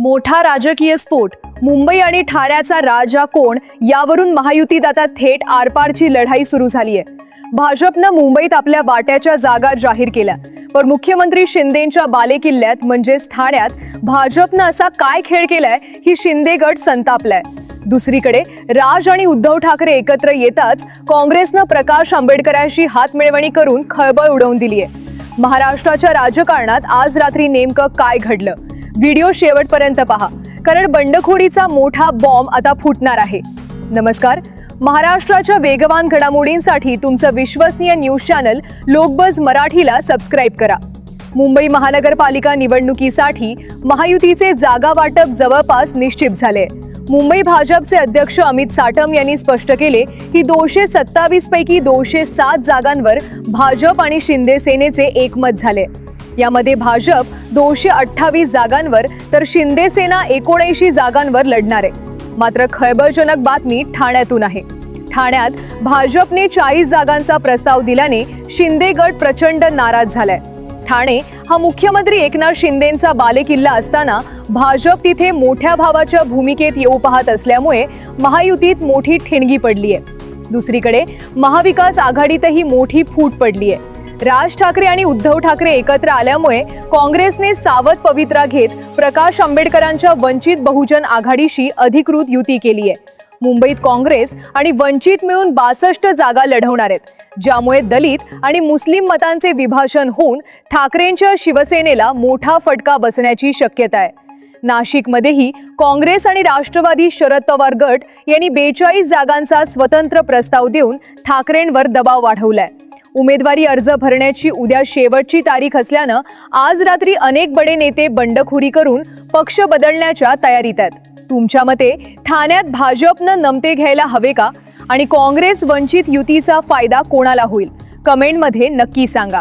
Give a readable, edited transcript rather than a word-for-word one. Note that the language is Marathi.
मोठा राजकीय स्फोट, मुंबई आणि ठाण्याचा राजा कोण यावरून महायुतीत आता थेट आरपारची लढाई सुरू झाली आहे. भाजपनं मुंबईत आपल्या वाट्याच्या जागा जाहीर केल्या, पण मुख्यमंत्री शिंदेंच्या बालेकिल्ल्यात म्हणजेच ठाण्यात भाजपनं असा काय खेळ केलाय ही शिंदे गट संतापलाय. दुसरीकडे राज आणि उद्धव ठाकरे एकत्र येताच काँग्रेसनं प्रकाश आंबेडकरांशी हातमिळवणी करून खळबळ उडवून दिलीय. महाराष्ट्राच्या राजकारणात आज रात्री नेमकं काय घडलं, व्हिडिओ शेवटपर्यंत पहा, कारण बंडखोरीचा मोठा बॉम्ब आता फुटणार आहे. नमस्कार, महाराष्ट्राच्या वेगवान घडामोडींसाठी तुमचं विश्वसनीय न्यूज चॅनल लोकबज मराठीला सबस्क्राईब करा. मुंबई महानगरपालिका निवडणुकीसाठी महायुतीचे जागा वाटप जवळपास निश्चित झाले. मुंबई भाजपचे अध्यक्ष अमित साटम यांनी स्पष्ट केले की 227 पैकी 207 जागांवर भाजप आणि शिंदे सेनेचे एकमत झाले. यामध्ये भाजप 228 जागांवर तर शिंदे सेना 79 जागांवर लढणार आहे. मात्र खळबळजनक बातमी ठाण्यातून आहे. ठाण्यात भाजपने 40 जागांचा प्रस्ताव दिल्याने शिंदे गट प्रचंड नाराज झालाय. ठाणे हा मुख्यमंत्री एकनाथ शिंदेंचा बालेकिल्ला असताना भाजप तिथे मोठ्या भावाच्या भूमिकेत येऊ पाहत असल्यामुळे महायुतीत मोठी ठिणगी पडली आहे. दुसरीकडे महाविकास आघाडीतही मोठी फूट पडली आहे. राज ठाकरे आणि उद्धव ठाकरे एकत्र आल्यामुळे काँग्रेसने सावध पवित्रा घेत प्रकाश आंबेडकरांच्या वंचित बहुजन आघाडीशी अधिकृत युती केली आहे. मुंबईत काँग्रेस आणि वंचित मिळून 62 जागा लढवणार आहेत, ज्यामुळे दलित आणि मुस्लिम मतांचे विभाजन होऊन ठाकरेंच्या शिवसेनेला मोठा फटका बसण्याची शक्यता आहे. नाशिकमध्येही काँग्रेस आणि राष्ट्रवादी शरद पवार गट यांनी 42 जागांचा स्वतंत्र प्रस्ताव देऊन ठाकरेंवर दबाव वाढवलाय. उमेदवारी अर्ज भरण्याची उद्या शेवटची तारीख असल्यानं आज रात्री अनेक बडे नेते बंडखोरी करून पक्ष बदलण्याच्या तयारीत आहेत. तुमच्या मते ठाण्यात भाजपनं नमते घ्यायला हवे का, आणि काँग्रेस वंचित युतीचा फायदा कोणाला होईल? कमेंटमध्ये नक्की सांगा.